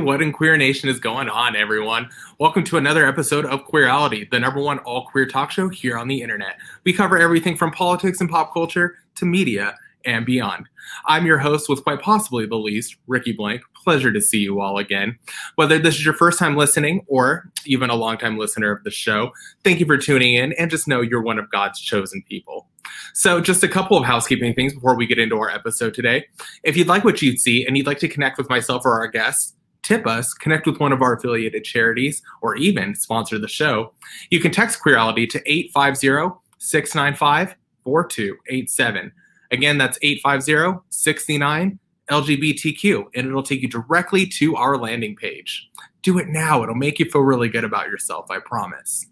what in Queer Nation is going on, everyone? Welcome to another episode of Queerality, the #1 all-queer talk show here on the internet. We cover everything from politics and pop culture to media and beyond. I'm your host with quite possibly the least, Rikki Blank. Pleasure to see you all again. Whether this is your first time listening or even a longtime listener of the show, thank you for tuning in, and just know you're one of God's chosen people. So just a couple of housekeeping things before we get into our episode today. If you'd like what you'd see and you'd like to connect with myself or our guests, tip us, connect with one of our affiliated charities, or even sponsor the show, you can text Queerality to 850-695-4287. Again, that's 850-69-LGBTQ, and it'll take you directly to our landing page. Do it now. It'll make you feel really good about yourself, I promise.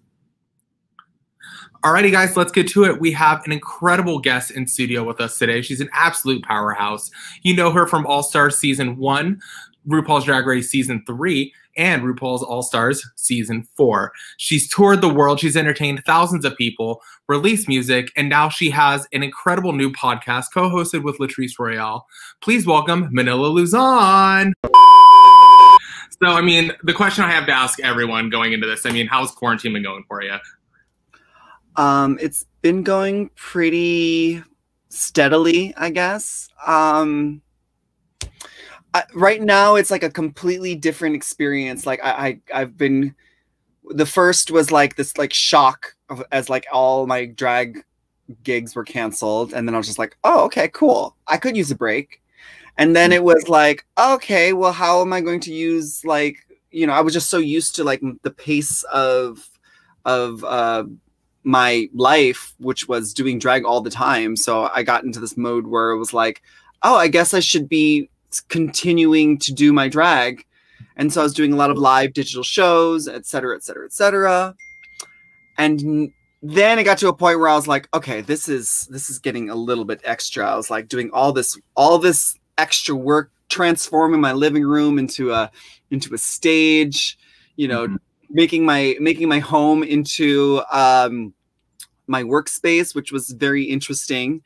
Alrighty, guys, let's get to it. We have an incredible guest in studio with us today. She's an absolute powerhouse. You know her from All-Stars Season 1, RuPaul's Drag Race Season 3, and RuPaul's All-Stars Season 4. She's toured the world. She's entertained thousands of people, released music, and now she has an incredible new podcast co-hosted with Latrice Royale. Please welcome Manila Luzon. So, I mean, the question I have to ask everyone going into this, I mean, how's quarantine been going for you? It's been going pretty steadily, I guess. Right now, it's like a completely different experience. Like I've been, the first was like this like shock as like all my drag gigs were canceled, and then I was just like, oh, okay, cool. I could use a break. And then it was like, okay, well, how am I going to use, like, you know, I was just so used to like the pace of my life, which was doing drag all the time. So I got into this mode where it was like, oh, I guess I should be continuing to do my drag. And so I was doing a lot of live digital shows, et cetera, et cetera, et cetera. And then it got to a point where I was like, okay, this is getting a little bit extra. I was like doing all this extra work, transforming my living room into a stage, you know, making my home into my workspace, which was very interesting.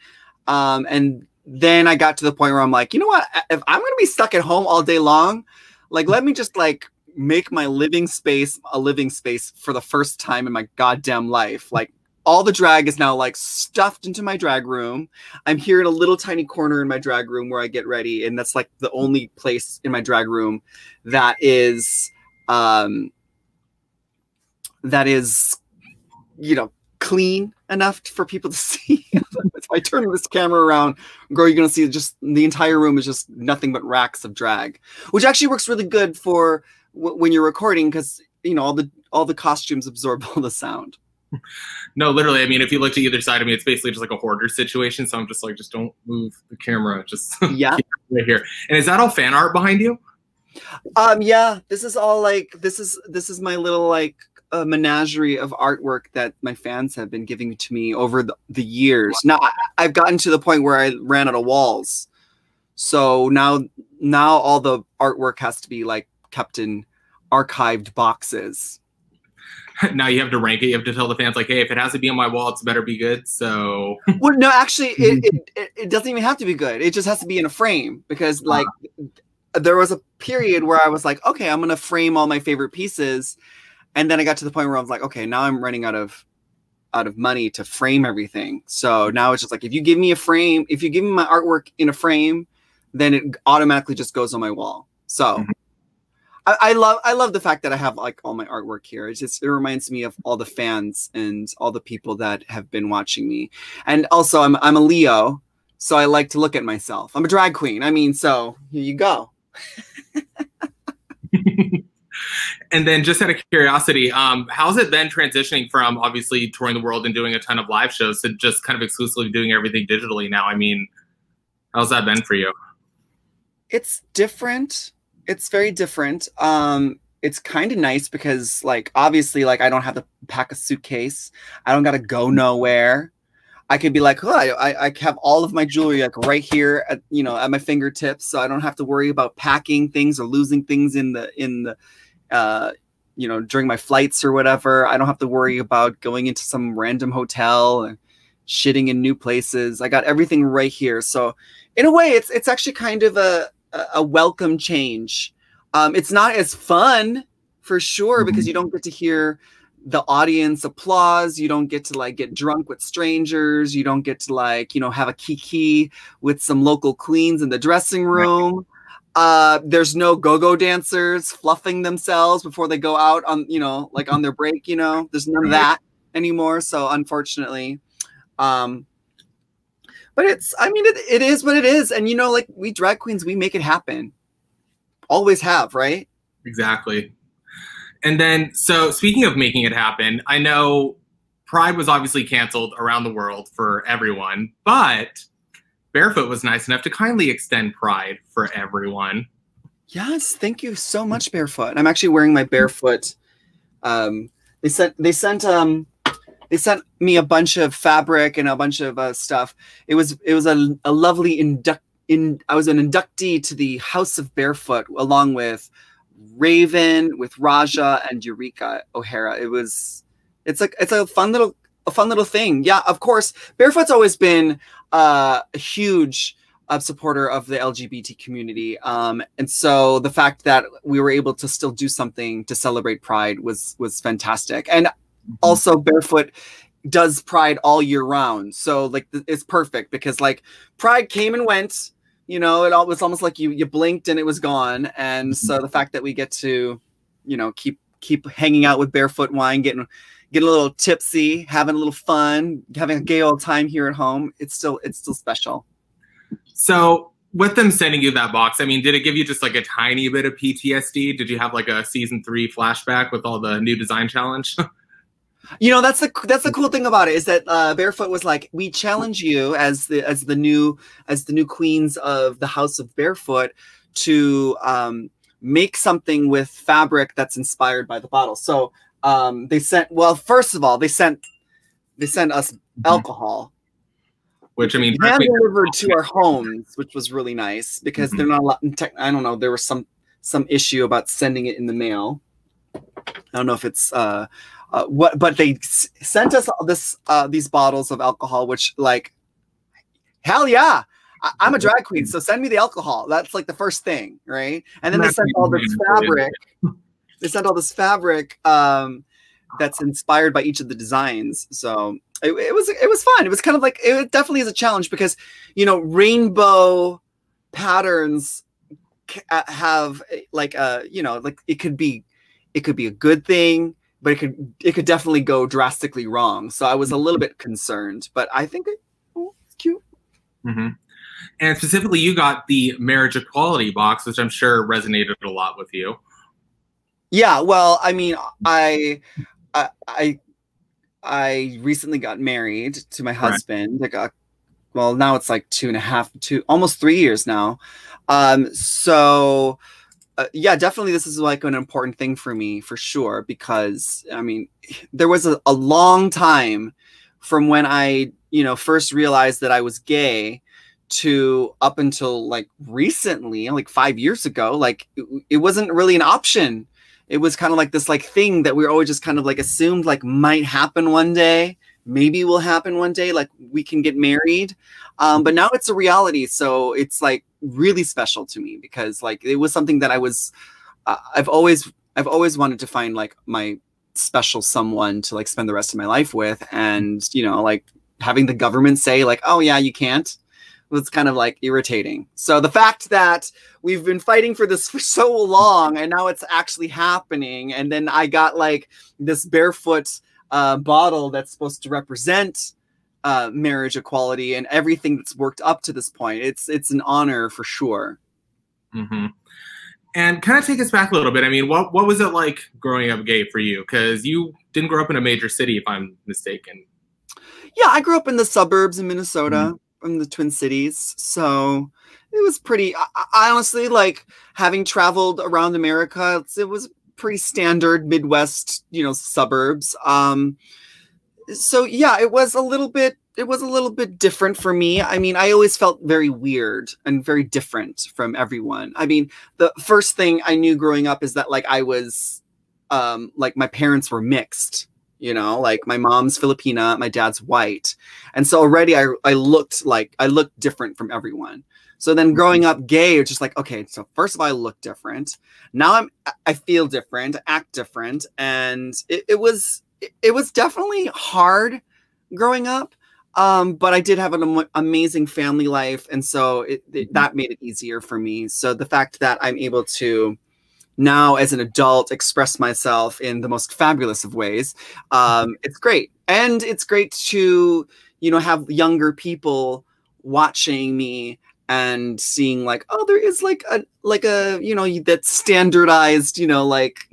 And then I got to the point where I'm like, you know what? If I'm going to be stuck at home all day long, like, let me just like make my living space a living space for the first time in my goddamn life. Like, all the drag is now like stuffed into my drag room. I'm here in a little tiny corner in my drag room where I get ready. And that's like the only place in my drag room that is, you know, clean enough for people to see. If I turn this camera around, girl, you're gonna see just the entire room is just nothing but racks of drag, which actually works really good for when you're recording, because you know all the costumes absorb all the sound. No, literally. I mean, if you look to either side of me, it's basically just like a hoarder situation. So I'm just like, just don't move the camera. Just yeah, keep it right here. And is that all fan art behind you? Yeah. This is all like this is my little like a menagerie of artwork that my fans have been giving to me over the years. Now I've gotten to the point where I ran out of walls. So now all the artwork has to be like kept in archived boxes. Now you have to rank it. You have to tell the fans like, hey, if it has to be on my wall, it's better be good. So well, no, actually it doesn't even have to be good. It just has to be in a frame, because like there was a period where I was like, okay, I'm going to frame all my favorite pieces. And then I got to the point where I was like, okay, now I'm running out of money to frame everything. So now it's just like, if you give me a frame, if you give me my artwork in a frame, then it automatically just goes on my wall. So I love the fact that I have like all my artwork here. It reminds me of all the fans and all the people that have been watching me. And also I'm a Leo, so I like to look at myself. I'm a drag queen. I mean, so here you go. And then just out of curiosity, how's it been transitioning from obviously touring the world and doing a ton of live shows to just kind of exclusively doing everything digitally now? I mean, how's that been for you? It's different. It's very different. It's kind of nice because like, obviously, like I don't have to pack a suitcase. I don't got to go nowhere. I could be like, oh, I have all of my jewelry like right here at, you know, at my fingertips. So I don't have to worry about packing things or losing things in the you know, during my flights or whatever. I don't have to worry about going into some random hotel and shitting in new places. I got everything right here. So in a way, it's actually kind of a welcome change. It's not as fun for sure because you don't get to hear the audience applause. You don't get to like get drunk with strangers. You don't get to like, you know, have a kiki with some local queens in the dressing room. There's no go-go dancers fluffing themselves before they go out on, you know, like on their break, you know, there's none of that anymore. So unfortunately, but it's, I mean, it is what it is. And, you know, like we drag queens, we make it happen. Always have, right? Exactly. And then, so speaking of making it happen, I know Pride was obviously canceled around the world for everyone, but Barefoot was nice enough to kindly extend Pride for everyone. Yes, thank you so much, Barefoot. I'm actually wearing my Barefoot. They sent me a bunch of fabric and a bunch of stuff. It was a lovely I was an inductee to the House of Barefoot along with Raven, with Raja, and Eureka O'Hara. It's a fun little thing. Yeah, of course, Barefoot's always been a huge supporter of the LGBT community, and so the fact that we were able to still do something to celebrate Pride was fantastic. And also, Barefoot does Pride all year round, so like it's perfect because like Pride came and went. You know, it was almost like you blinked and it was gone. And so the fact that we get to, you know, keep hanging out with Barefoot Wine, getting a little tipsy, having a little fun, having a gay old time here at home, it's still special. So with them sending you that box, I mean, did it give you just like a tiny bit of PTSD? Did you have like a season 3 flashback with all the new design challenge? You know, that's the cool thing about it is that Barefoot was like, we challenge you as the new queens of the House of Barefoot to make something with fabric that's inspired by the bottle. So they sent, well, first of all, they sent us alcohol, which I mean, hand delivered to our homes, which was really nice because they're not allowed. I don't know. There was some issue about sending it in the mail. I don't know if it's but they sent us these bottles of alcohol, which like, hell yeah, I'm a drag queen, so send me the alcohol. That's like the first thing, right? And then they sent all this fabric. They sent all this fabric that's inspired by each of the designs. So it was fun. It was kind of like, it definitely is a challenge because, you know, rainbow patterns have like you know, like it could be a good thing, but it could definitely go drastically wrong. So I was a little bit concerned, but I think it's cute. And specifically, you got the marriage equality box, which I'm sure resonated a lot with you. Yeah, well, I mean, I recently got married to my husband. Like, well, now it's like 2.5, almost 3 years now. So. Yeah, definitely this is like an important thing for me for sure, because I mean, there was a long time from when I, you know, first realized that I was gay to up until like recently, like 5 years ago, like it wasn't really an option. It was kind of like this like thing that we were always just kind of like assumed like might happen one day, maybe will happen one day, like we can get married. But now it's a reality. So it's like really special to me because like it was something that I was I've always wanted to find like my special someone to like spend the rest of my life with. And, you know, like having the government say like, oh yeah, you can't, was kind of like irritating. So the fact that we've been fighting for this for so long and now it's actually happening. And then I got like this Barefoot bottle that's supposed to represent marriage equality and everything that's worked up to this point. It's an honor for sure. And kind of take us back a little bit. I mean, what was it like growing up gay for you? Because you didn't grow up in a major city, if I'm mistaken. Yeah, I grew up in the suburbs in Minnesota, in the Twin Cities. So it was pretty, I honestly, like having traveled around America, it was pretty standard Midwest, you know, suburbs. So yeah, it was a little bit different for me. I mean, I always felt very weird and very different from everyone. I mean, the first thing I knew growing up is that like I was like my parents were mixed, You know, like my mom's Filipina, my dad's white. And so already I looked different from everyone. So then growing up gay, it's just like, okay, so first of all, I look different. Now I feel different, act different. And it was definitely hard growing up. But I did have an amazing family life. And so that made it easier for me. So the fact that I'm able to now as an adult express myself in the most fabulous of ways, it's great. And it's great to, you know, have younger people watching me and seeing like, oh, there is like a you know, that standardized, you know, like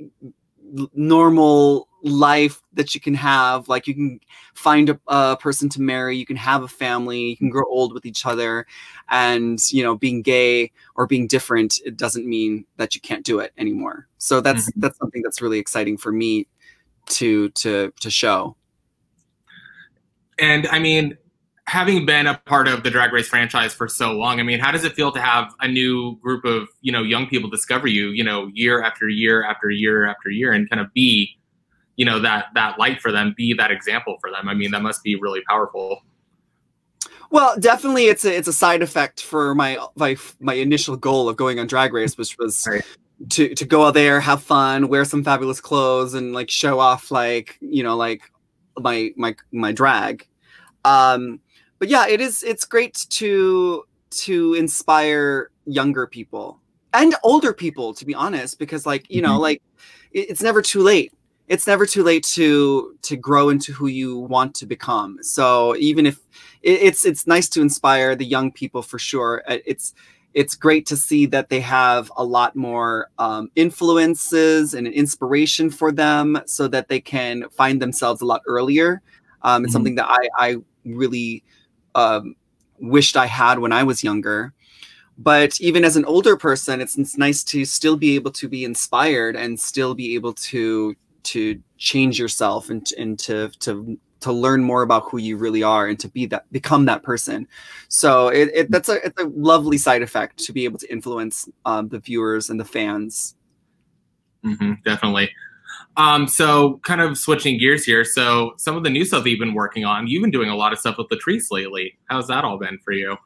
normal life that you can have. Like you can find a person to marry, you can have a family, you can grow old with each other. And, you know, being gay or being different, it doesn't mean that you can't do it anymore. So that's something that's really exciting for me to show. And I mean, having been a part of the Drag Race franchise for so long, I mean, how does it feel to have a new group of, you know, young people discover you, you know, year after year after year after year, and kind of be, you know, that light for them, be that example for them? I mean, that must be really powerful. Well, definitely it's a side effect for my initial goal of going on Drag Race, which was to go out there, have fun, wear some fabulous clothes, and like show off, like, you know, like my drag. But yeah, it's great to inspire younger people and older people, to be honest, because like, you know, like it's never too late. It's never too late to grow into who you want to become. So even if it's nice to inspire the young people, for sure. It's great to see that they have a lot more influences and inspiration for them, so that they can find themselves a lot earlier. It's something that I really wished I had when I was younger. But even as an older person, it's nice to still be able to be inspired and still be able to change yourself and to learn more about who you really are and to become that person. So it's a lovely side effect to be able to influence the viewers and the fans. Definitely. So kind of switching gears here. So some of the new stuff that you've been working on, you've been doing a lot of stuff with Latrice lately. How's that all been for you?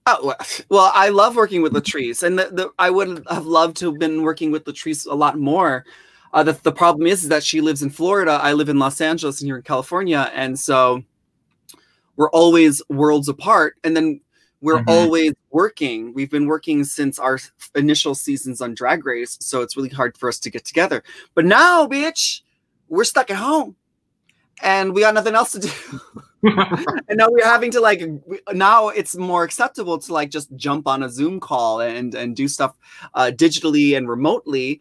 Oh, well, I love working with Latrice, and I would have loved to have been working with Latrice a lot more. The problem is that she lives in Florida. I live in Los Angeles and here in California. And so we're always worlds apart. And then we're always working. We've been working since our initial seasons on Drag Race. So it's really hard for us to get together. But now, bitch, we're stuck at home and we got nothing else to do. And now we're having to now it's more acceptable to like just jump on a Zoom call and do stuff digitally and remotely.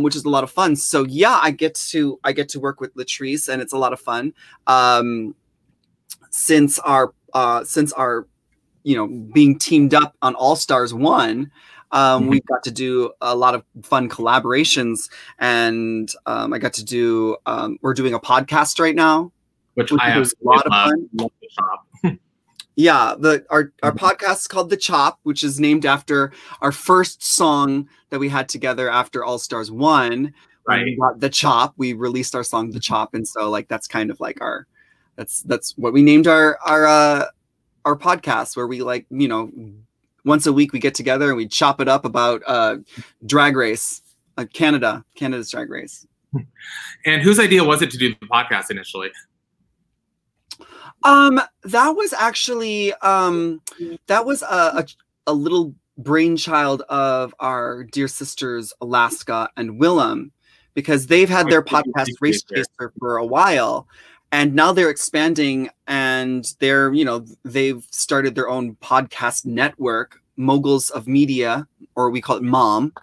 Which is a lot of fun. So yeah, I get to work with Latrice, and it's a lot of fun. Since our you know, being teamed up on All Stars 1, we've got to do a lot of fun collaborations, and I got to do. We're doing a podcast right now, which I have a lot of fun. Yeah, our podcast is called The Chop, which is named after our first song that we had together after All Stars 1. Right. We got The Chop. We released our song The Chop, and so like that's kind of like that's what we named our podcast, where we, like, you know, once a week we get together and we chop it up about Drag Race, Canada's Drag Race. And whose idea was it to do the podcast initially? That was actually that was a little brainchild of our dear sisters Alaska and Willem, because they've had their podcast Race Chaser for a while, and now they're expanding, and they're, you know, they've started their own podcast network, Moguls of Media, or we call it MOM.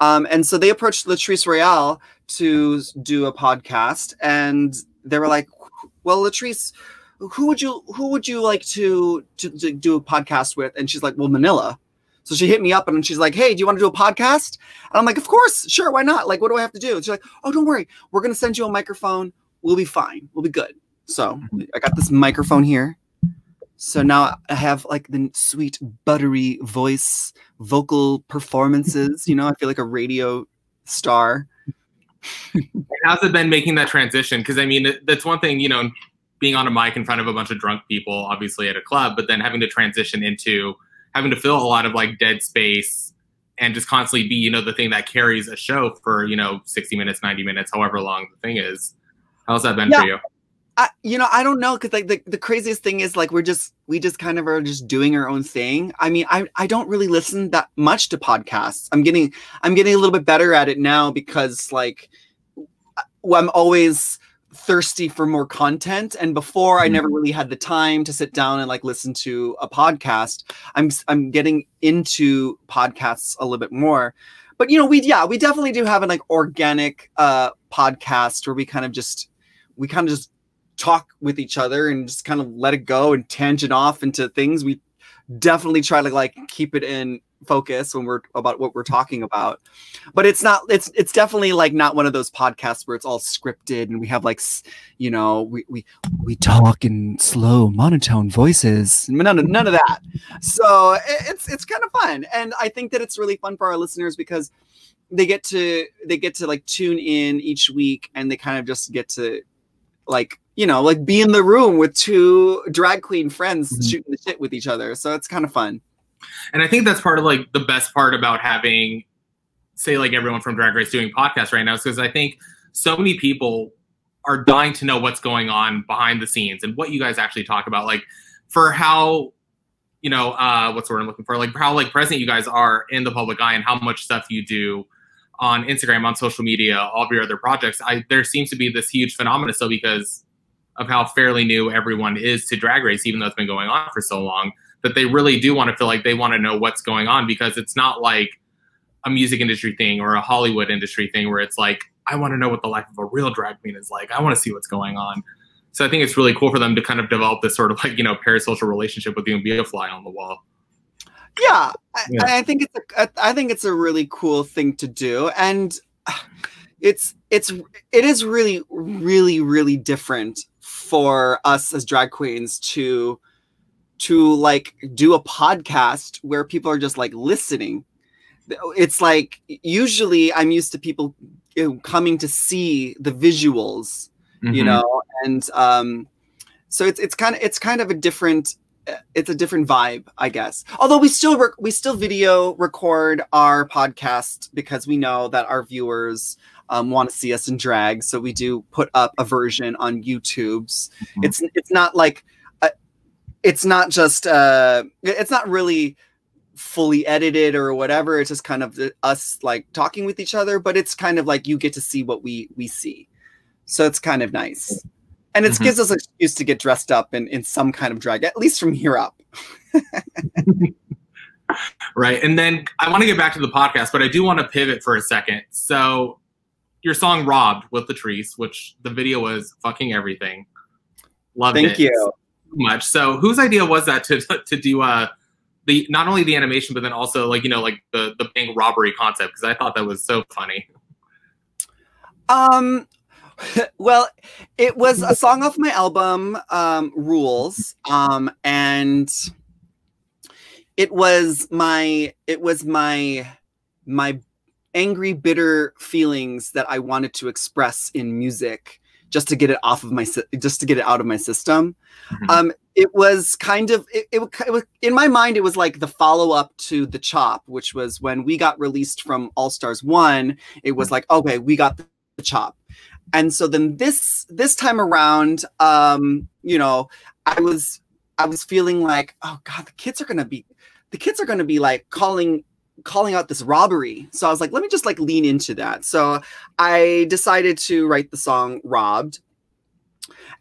And so they approached Latrice Royale to do a podcast, and they were like, well, Latrice, who would you like to do a podcast with? And she's like, well, Manila. So she hit me up and she's like, hey, do you want to do a podcast? And I'm like, of course, sure, why not? Like, what do I have to do? And she's like, oh, don't worry, we're gonna send you a microphone. We'll be fine. We'll be good. So I got this microphone here. So now I have like the sweet, buttery vocal performances. You know, I feel like a radio star. How's it been making that transition? Because I mean, that's one thing, you know, being on a mic in front of a bunch of drunk people, obviously at a club, but then having to transition into having to fill a lot of like dead space and just constantly be, you know, the thing that carries a show for, you know, 60 minutes, 90 minutes, however long the thing is. How's that been for you? You know, I don't know, because like the craziest thing is like we just kind of are just doing our own thing. I mean, I don't really listen that much to podcasts. I'm getting a little bit better at it now because like I'm always thirsty for more content, and before I never really had the time to sit down and like listen to a podcast. I'm getting into podcasts a little bit more. But you know, we definitely do have an like organic podcast where we kind of just talk with each other and just kind of let it go and tangent off into things. We definitely try to like keep it in focus when we're about what we're talking about, but it's definitely like not one of those podcasts where it's all scripted and we have like, you know, we talk in slow monotone voices. None of that. So it's kind of fun, and I think that it's really fun for our listeners because they get to like tune in each week, and they kind of just get to like, you know, like be in the room with two drag queen friends shooting the shit with each other. So it's kind of fun. And I think that's part of like the best part about having, say, like everyone from Drag Race doing podcasts right now, is because I think so many people are dying to know what's going on behind the scenes and what you guys actually talk about. Like for how, you know, what's the word I'm looking for? Like how like present you guys are in the public eye and how much stuff you do on Instagram, on social media, all of your other projects. There seems to be this huge phenomenon still because of how fairly new everyone is to Drag Race, even though it's been going on for so long, that they really do want to feel like they want to know what's going on, because it's not like a music industry thing or a Hollywood industry thing where it's like, I want to know what the life of a real drag queen is like. I want to see what's going on. So I think it's really cool for them to kind of develop this sort of like, you know, parasocial relationship with you and be a fly on the wall. Yeah, I think it's a really cool thing to do, and it is really, really, really different for us as drag queens to like do a podcast where people are just like listening. It's like usually I'm used to people coming to see the visuals, you know, and so it's kind of a different. It's a different vibe, I guess. Although we still video record our podcast because we know that our viewers want to see us in drag, so we do put up a version on YouTube's. It's not like it's not just it's not really fully edited or whatever. It's just kind of us like talking with each other, but it's kind of like you get to see what we see, so it's kind of nice. And it gives us an excuse to get dressed up in some kind of drag, at least from here up. Right. And then I want to get back to the podcast, but I do want to pivot for a second. So your song Robbed with Latrice, which the video was fucking everything. Loved it. Thank you so much. So whose idea was that to do the not only the animation, but then also like, you know, like the bank robbery concept? Because I thought that was so funny. Well, it was a song off my album, Rules, and it was my angry, bitter feelings that I wanted to express in music, just to get it out of my system. It was kind of it was in my mind. It was like the follow up to The Chop, which was when we got released from All Stars 1. It was like, okay, we got the Chop. And so then this time around, you know, I was feeling like, oh God, the kids are gonna be like calling out this robbery. So I was like, let me just like lean into that. So I decided to write the song Robbed.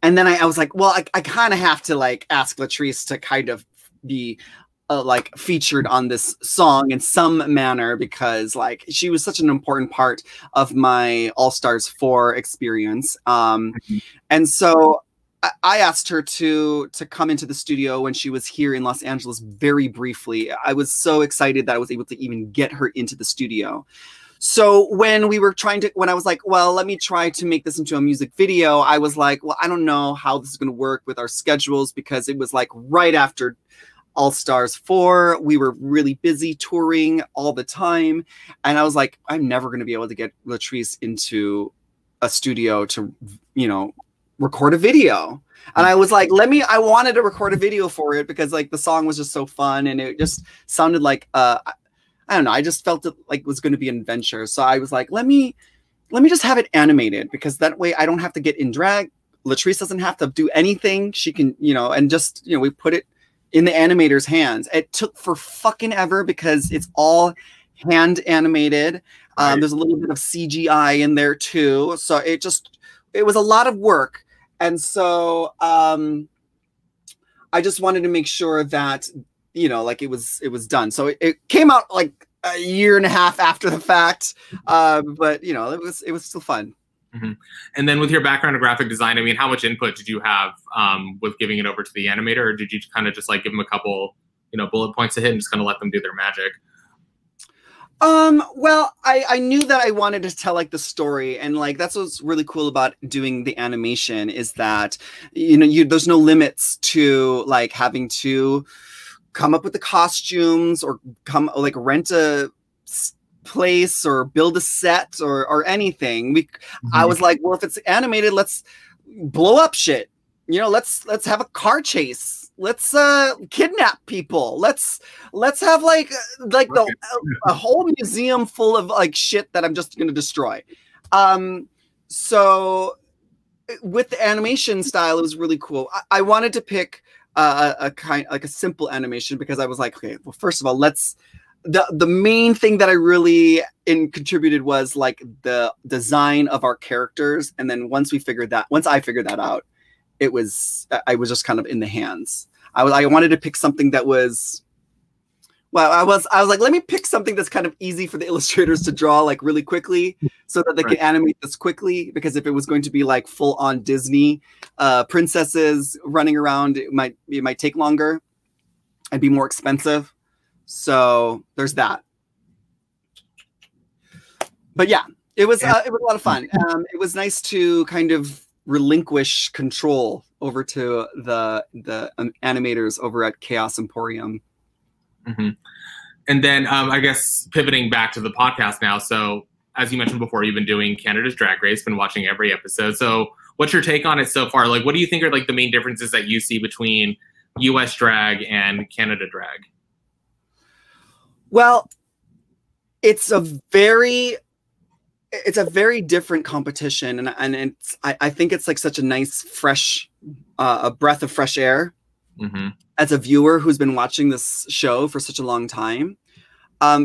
And then I was like, well, I kind of have to like ask Latrice to kind of be like featured on this song in some manner, because like she was such an important part of my All Stars 4 experience. And so I asked her to come into the studio when she was here in Los Angeles very briefly. I was so excited that I was able to even get her into the studio. So when I was like, well, let me try to make this into a music video, I was like, well, I don't know how this is going to work with our schedules, because it was like right after All Stars 4. We were really busy touring all the time. And I was like, I'm never going to be able to get Latrice into a studio to, you know, record a video. And I was like, I wanted to record a video for it because like the song was just so fun. And it just sounded like, I don't know. I just felt it like it was going to be an adventure. So I was like, let me just have it animated because that way I don't have to get in drag. Latrice doesn't have to do anything. She can, you know, and just, you know, we put it in the animator's hands. It took for fucking ever because it's all hand animated. There's a little bit of CGI in there too. So it was a lot of work. And so I just wanted to make sure that, you know, like it was done. So it came out like a year and a half after the fact. But you know, it was still fun. Mm-hmm. And then with your background in graphic design, I mean, how much input did you have with giving it over to the animator, or did you kind of just like give them a couple, you know, bullet points to hit and just kind of let them do their magic? Well, I knew that I wanted to tell like the story, and like that's what's really cool about doing the animation is that, you know, there's no limits to like having to come up with the costumes or rent a place or build a set or anything. I was like, well, if it's animated, let's blow up shit. You know, let's have a car chase. Let's kidnap people. Let's have like a whole museum full of like shit that I'm just gonna destroy. So with the animation style, it was really cool. I wanted to pick a kind like a simple animation because I was like, okay, well, first of all, the main thing that I really contributed was like the design of our characters, and then once I figured that out, I was just kind of in the hands. I wanted to pick something that was, well, I was like, let me pick something that's kind of easy for the illustrators to draw like really quickly so that they can animate this quickly, because if it was going to be like full on Disney princesses running around, it might take longer and be more expensive. So there's that. But yeah, it was a lot of fun. It was nice to kind of relinquish control over to the animators over at Chaos Emporium. Mm-hmm. And then I guess pivoting back to the podcast now. So as you mentioned before, you've been doing Canada's Drag Race, been watching every episode. So what's your take on it so far? Like, what do you think are like the main differences that you see between US drag and Canada drag? Well, it's a very different competition, and I think it's like such a nice, fresh, a breath of fresh air as a viewer who's been watching this show for such a long time.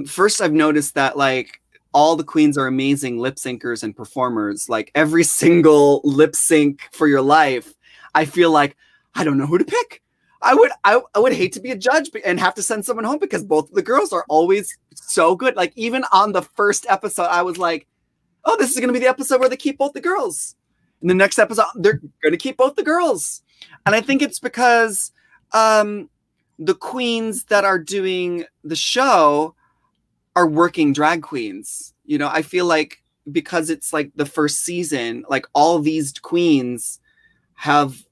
First, I've noticed that like all the queens are amazing lip syncers and performers. Like every single lip sync for your life, I feel like I don't know who to pick. I would hate to be a judge and have to send someone home because both of the girls are always so good. Like even on the first episode, I was like, oh, this is going to be the episode where they keep both the girls. In the next episode, they're going to keep both the girls. And I think it's because the queens that are doing the show are working drag queens. You know, I feel like because it's like the first season, like all these queens have,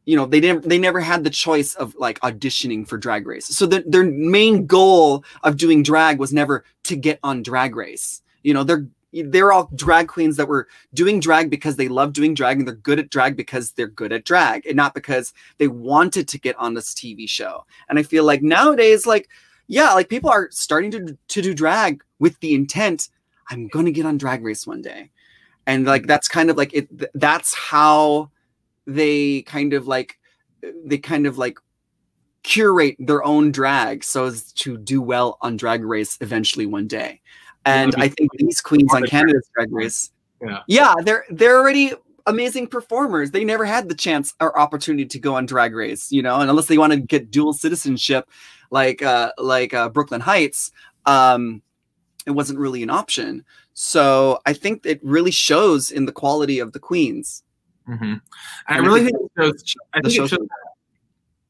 you know, they never had the choice of like auditioning for Drag Race. So their main goal of doing drag was never to get on Drag Race. You know, they're all drag queens that were doing drag because they love doing drag, and they're good at drag because they're good at drag, and not because they wanted to get on this TV show. And I feel like nowadays, like, yeah, like people are starting to do drag with the intent, I'm going to get on Drag Race one day. And like, that's kind of like it. That's how they kind of like curate their own drag so as to do well on Drag Race eventually one day. And I think these queens on Canada's Drag Race, yeah, they're already amazing performers. They never had the chance or opportunity to go on Drag Race, you know, and unless they want to get dual citizenship, like Brooklyn Heights, it wasn't really an option. So I think it really shows in the quality of the queens. I really think it shows.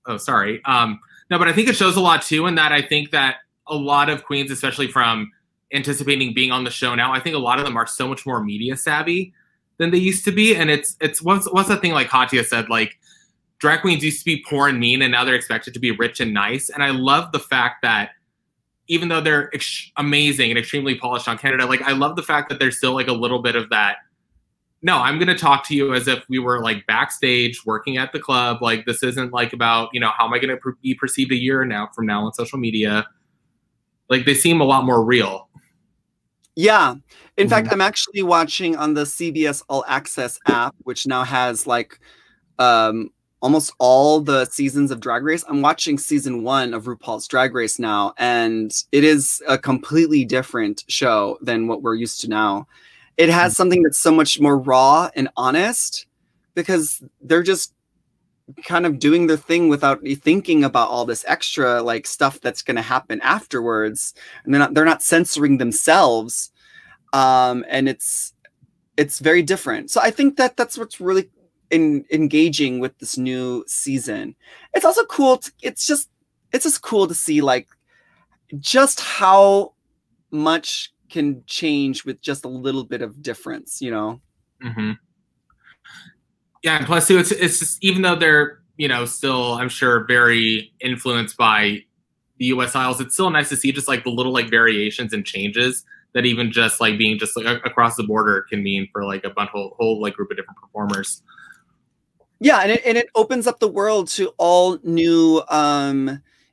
Oh, sorry. No, but I think it shows a lot too, in that I think that a lot of queens, especially from anticipating being on the show now, I think a lot of them are so much more media savvy than they used to be. And it's what's the thing like Katya said, like drag queens used to be poor and mean, and now they're expected to be rich and nice. And I love the fact that even though they're amazing and extremely polished on Canada, like I love the fact that there's still like a little bit of that. No, I'm going to talk to you as if we were like backstage working at the club. Like this isn't like about, you know, how am I going to be perceived a year from now on social media? Like they seem a lot more real. Yeah. In fact, I'm actually watching on the CBS All Access app, which now has like almost all the seasons of Drag Race. I'm watching season 1 of RuPaul's Drag Race now, and it is a completely different show than what we're used to now. It has something that's so much more raw and honest because they're just kind of doing their thing without thinking about all this extra like stuff that's going to happen afterwards, and they're not censoring themselves, and it's very different. So I think that that's what's really engaging with this new season. It's also cool. It's just cool to see like just how much can change with just a little bit of difference, you know? Yeah, and plus too, it's just, even though they're, you know, still, I'm sure, very influenced by the US Isles, it's still nice to see just like the little like variations and changes that even just like being just like across the border can mean for like a whole like group of different performers. Yeah, and it opens up the world to all new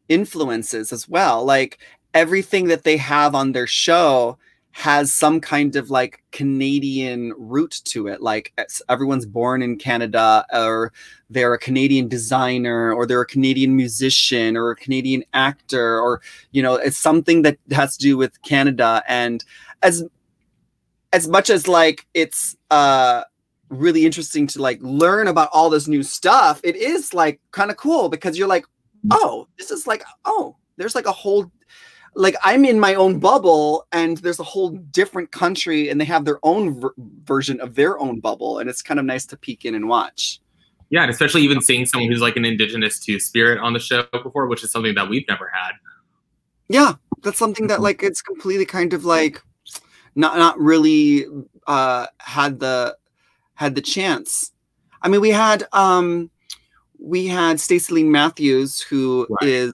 influences as well. Like everything that they have on their show has some kind of like Canadian root to it. Like everyone's born in Canada, or they're a Canadian designer, or they're a Canadian musician, or a Canadian actor, or, you know, it's something that has to do with Canada. And as much as like it's really interesting to like learn about all this new stuff, it is like kind of cool because you're like, oh, this is like, oh, there's like a whole, like I'm in my own bubble and there's a whole different country and they have their own version of their own bubble, and it's kind of nice to peek in and watch. Yeah, and especially even seeing someone who's like an Indigenous Two-Spirit on the show before, which is something that we've never had. Yeah, that's something that like it's completely kind of like not really had the chance. I mean, we had Stacey Lee Matthews, who is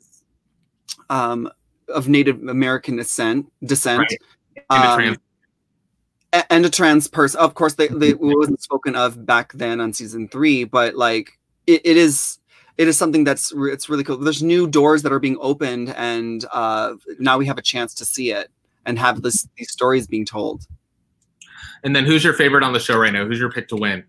of Native American descent, right. And a trans person. Of course, they wasn't spoken of back then on season 3, but like it is something that's it's really cool. There's new doors that are being opened, and now we have a chance to see it and have these stories being told. And then who's your favorite on the show right now? Who's your pick to win?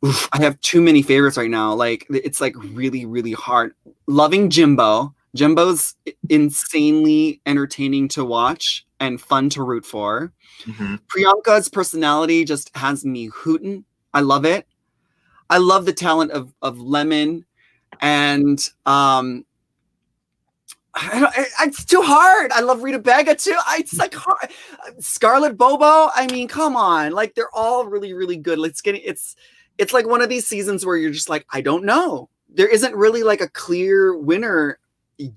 Oof, I have too many favorites right now. Like it's like really, really hard. Loving Jimbo. Jimbo's insanely entertaining to watch and fun to root for. Priyanka's personality just has me hooting. I love it. I love the talent of Lemon, and it's too hard. I love Rita Baga too. It's like hard. Scarlett Bobo. I mean, come on. Like they're all really, really good. It's like one of these seasons where you're just like, I don't know. There isn't really like a clear winner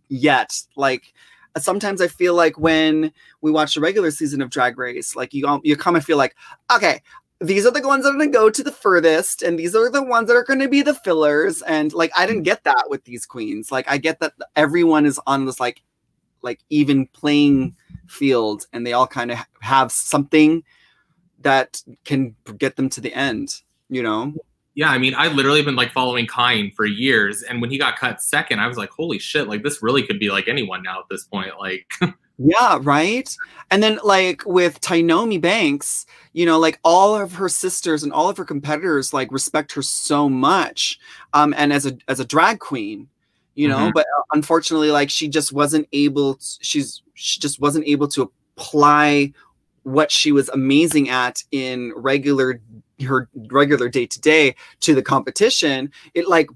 yet. Like sometimes I feel like when we watch the regular season of Drag Race, like you kind of feel like, okay, these are the ones that are going to go to the furthest, and these are the ones that are going to be the fillers. And like, I didn't get that with these queens. Like I get that everyone is on this like even playing field, and they all kind of have something that can get them to the end, you know? Yeah, I mean, I literally been like following Kine for years, and when he got cut second, I was like, holy shit, like this really could be like anyone now at this point. Like yeah, right. And then like with Tainomi Banks, you know, like all of her sisters and all of her competitors like respect her so much. And as a drag queen, you know, but unfortunately, like she just wasn't able to, she just wasn't able to apply what she was amazing at in her regular day-to-day to the competition. It like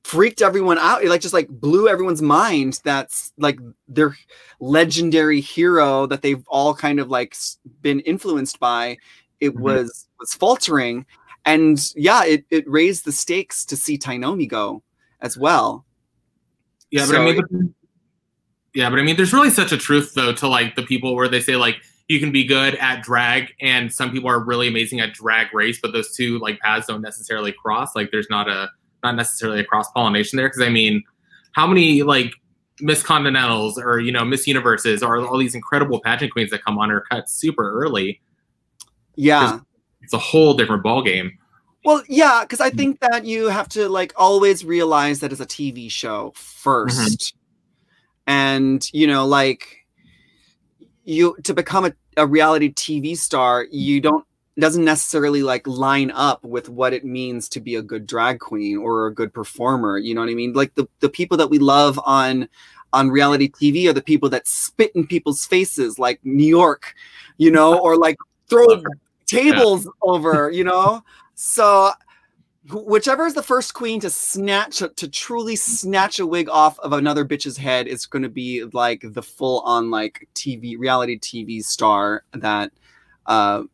freaked everyone out. It like just like blew everyone's mind. That's like their legendary hero that they've all kind of like been influenced by. It was faltering, and yeah, it raised the stakes to see Tainomi go as well. Yeah, but I mean, there's really such a truth though to like the people where they say like you can be good at drag, and some people are really amazing at Drag Race, but those two like paths don't necessarily cross. Like there's not a not necessarily a cross-pollination there, because I mean, how many like Miss Continentals or, you know, Miss Universes or all these incredible pageant queens that come on are cut super early. Yeah. It's a whole different ballgame. Well, yeah, because I think that you have to like always realize that it's a TV show first. And, you know, like you to become a reality TV star, it doesn't necessarily like line up with what it means to be a good drag queen or a good performer. You know what I mean? Like the people that we love on reality TV are the people that spit in people's faces, like New York, you know, or like throw tables over, you know? So whichever is the first queen to truly snatch a wig off of another bitch's head is going to be like the full on like reality TV star that,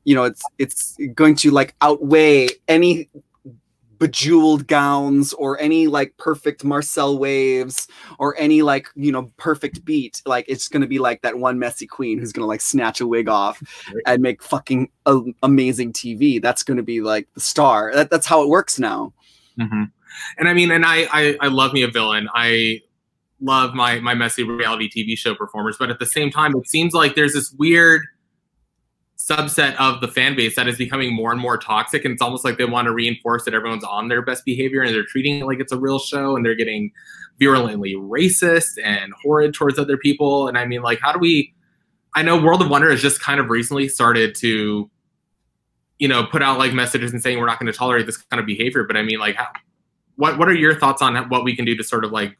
you know, it's going to like outweigh any bejeweled gowns or any like perfect Marcel waves or any like, you know, perfect beat. Like it's going to be like that one messy queen who's going to like snatch a wig off and make fucking amazing TV. That's going to be like the star. That's how it works now. And I mean, and I love me a villain. I love my messy reality TV show performers, but at the same time, it seems like there's this weird subset of the fan base that is becoming more and more toxic, and it's almost like they want to reinforce that everyone's on their best behavior and they're treating it like it's a real show, and they're getting virulently racist and horrid towards other people. And I mean, like, how do we, I know World of Wonder has just kind of recently started to, you know, put out like messages and saying we're not going to tolerate this kind of behavior, but I mean, like, what are your thoughts on what we can do to sort of like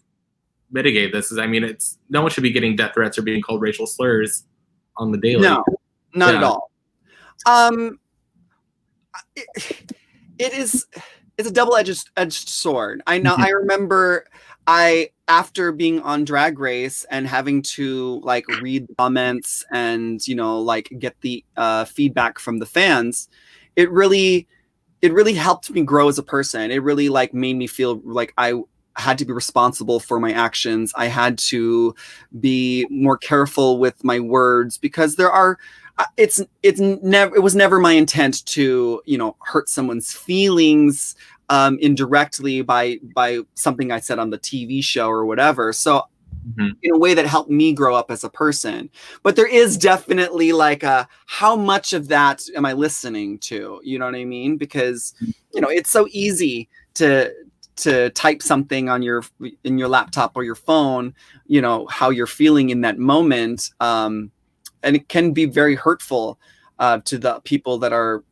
mitigate this? Is, I mean, it's, no one should be getting death threats or being called racial slurs on the daily. No, not at all. It's a double-edged sword. I know. I remember after being on Drag Race and having to like read comments and, you know, like get the feedback from the fans, it really helped me grow as a person. It really like made me feel like I had to be responsible for my actions. I had to be more careful with my words, because there are it was never my intent to, you know, hurt someone's feelings indirectly by something I said on the TV show or whatever. So in a way that helped me grow up as a person. But there is definitely like how much of that am I listening to? You know what I mean? Because, you know, it's so easy to type something on in your laptop or your phone, you know, how you're feeling in that moment. And it can be very hurtful to the people that are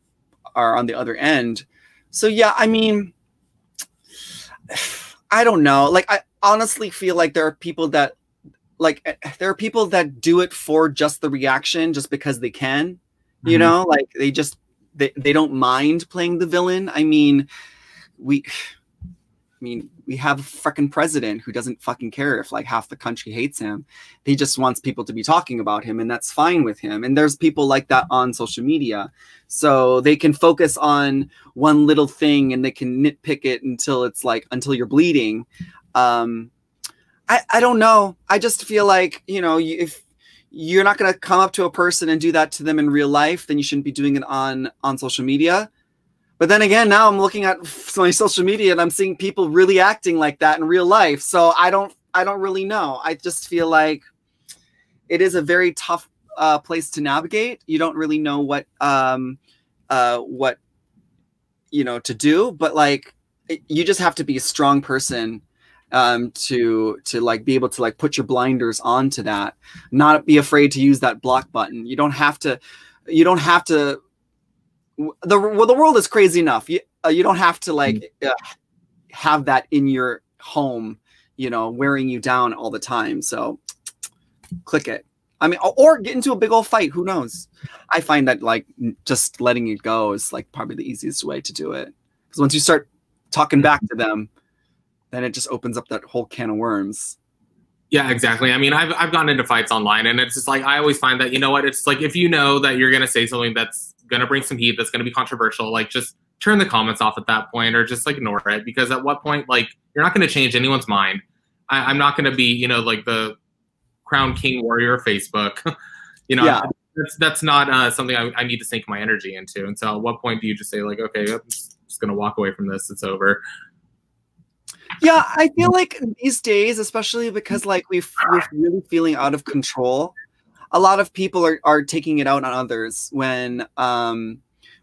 on the other end. So yeah, I mean, I don't know. Like, I honestly feel like there are people that do it for just the reaction, just because they can, you know, like they don't mind playing the villain. I mean, we have a freaking president who doesn't fucking care if like half the country hates him. He just wants people to be talking about him, and that's fine with him. And there's people like that on social media. So they can focus on one little thing and they can nitpick it until you're bleeding. I don't know. I just feel like, you know, if you're not going to come up to a person and do that to them in real life, then you shouldn't be doing it on social media. But then again, now I'm looking at my social media and I'm seeing people really acting like that in real life. So I don't really know. I just feel like it is a very tough place to navigate. You don't really know what you know to do, but like you just have to be a strong person to like be able to like put your blinders onto that, not be afraid to use that block button. You don't have to. The world is crazy enough. You don't have to like have that in your home, you know, wearing you down all the time. So click it. I mean, or get into a big old fight. Who knows? I find that like just letting it go is like probably the easiest way to do it. Because once you start talking back to them, then it just opens up that whole can of worms. Yeah, exactly. I mean, I've gotten into fights online, and it's just like, I always find that, you know what, it's like, if you know that you're going to say something that's going to bring some heat, that's going to be controversial, like just turn the comments off at that point, or just like ignore it, because at what point, like, you're not going to change anyone's mind. I'm not going to be, you know, like the crown king warrior of Facebook. You know, yeah. That's not something I need to sink my energy into. And so at what point do you just say like, okay, I'm just going to walk away from this, it's over? Yeah, I feel like these days, especially because like we're really feeling out of control, a lot of people are taking it out on others when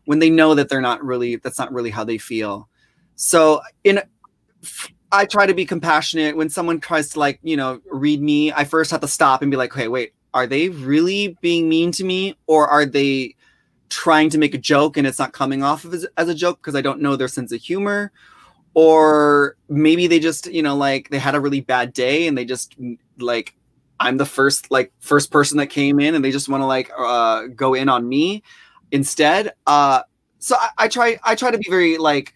they know that that's not really how they feel. So I try to be compassionate when someone tries to like, read me. I first have to stop and be like, hey, wait, are they really being mean to me, or are they trying to make a joke and it's not coming off as a joke because I don't know their sense of humor? Or maybe they just, like they had a really bad day and they just like, I'm the first person that came in and they just want to like go in on me instead. So I try to be very like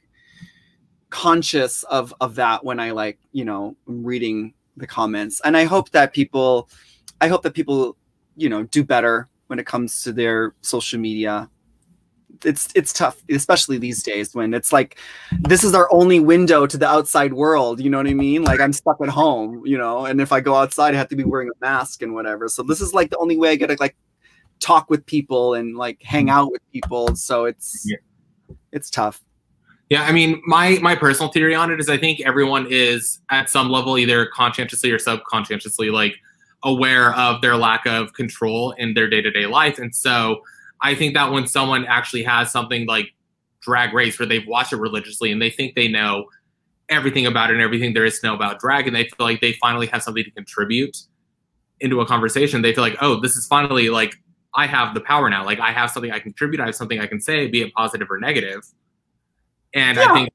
conscious of that when I like, reading the comments. And I hope that people, do better when it comes to their social media. It's tough, especially these days when it's like, this is our only window to the outside world. You know what I mean? Like I'm stuck at home, and if I go outside, I have to be wearing a mask and whatever. So this is like the only way I get to like talk with people and like hang out with people. So it's tough. Yeah, I mean, my personal theory on it is I think everyone is at some level, either conscientiously or subconsciously, like aware of their lack of control in their day-to-day life. And so I think that when someone actually has something like Drag Race where they've watched it religiously and they think they know everything about it and everything there is to know about drag, and they feel like they finally have something to contribute into a conversation, they feel like, oh, this is finally like, I have the power now. Like I have something I can contribute. I have something I can say, be it positive or negative. And yeah. I think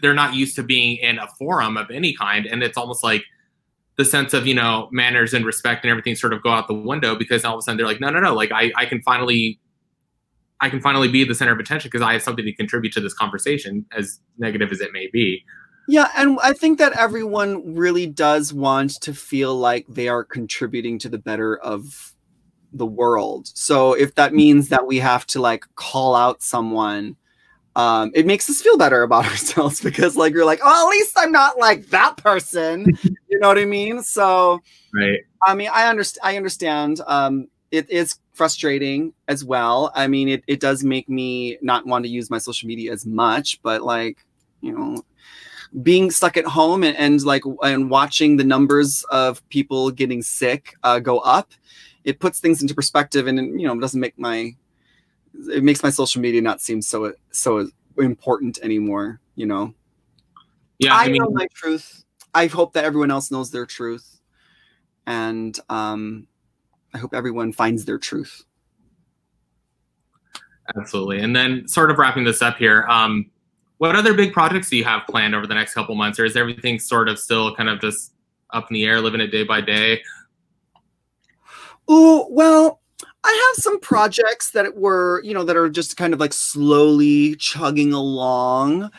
they're not used to being in a forum of any kind. And it's almost like the sense of, manners and respect and everything sort of go out the window, because all of a sudden they're like, no, like I can finally be the center of attention because I have something to contribute to this conversation, as negative as it may be. Yeah. And I think that everyone really does want to feel like they are contributing to the better of the world. So if that means that we have to like call out someone, it makes us feel better about ourselves, because like you're like, oh, at least I'm not like that person. You know what I mean? So right. I mean, I understand. It is frustrating as well. I mean, it does make me not want to use my social media as much, but like, being stuck at home and watching the numbers of people getting sick go up, it puts things into perspective, and it makes my social media not seem so important anymore. Yeah, I know my truth. I hope that everyone else knows their truth, and I hope everyone finds their truth. Absolutely. And then sort of wrapping this up here, what other big projects do you have planned over the next couple months, or is everything sort of still kind of just up in the air, living it day by day? Oh, well, I have some projects that are just kind of like slowly chugging along.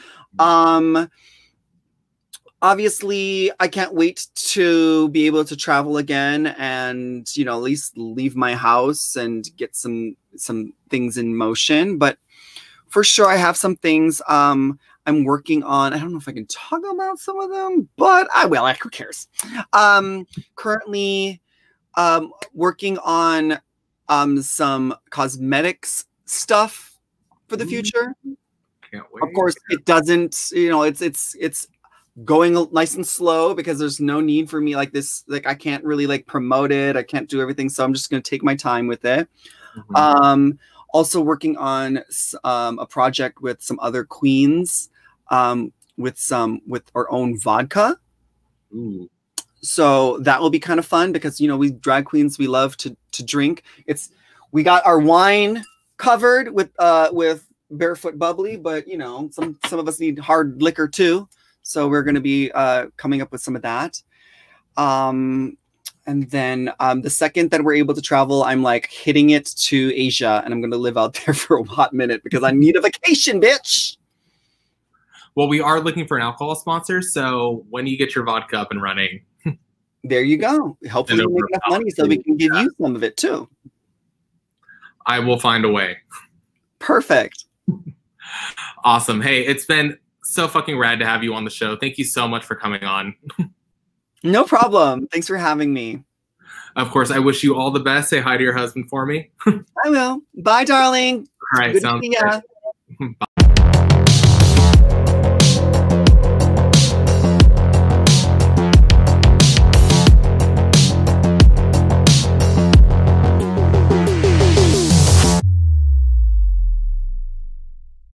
Obviously, I can't wait to be able to travel again and, at least leave my house and get some things in motion. But for sure, I have some things I'm working on. I don't know if I can talk about some of them, but I will. Who cares? Currently, working on some cosmetics stuff for the future. Can't wait. Of course, it doesn't. It's going nice and slow because there's no need for me like this. Like I can't really like promote it. I can't do everything, so I'm just going to take my time with it. Mm-hmm. Also working on a project with some other queens, with our own vodka. Ooh. So that will be kind of fun because, we drag queens, we love to drink. We got our wine covered with Barefoot Bubbly, but some of us need hard liquor too. So we're going to be coming up with some of that. And then the second that we're able to travel, I'm like hitting it to Asia, and I'm going to live out there for a hot minute because I need a vacation, bitch. Well, we are looking for an alcohol sponsor. So when you get your vodka up and running, there you go. Hopefully we make enough money so we can give you some of it too. I will find a way. Perfect. Awesome. Hey, it's been so fucking rad to have you on the show. Thank you so much for coming on. No problem. Thanks for having me. Of course, I wish you all the best. Say hi to your husband for me. I will. Bye, darling. All right. Good sounds to see ya. Bye.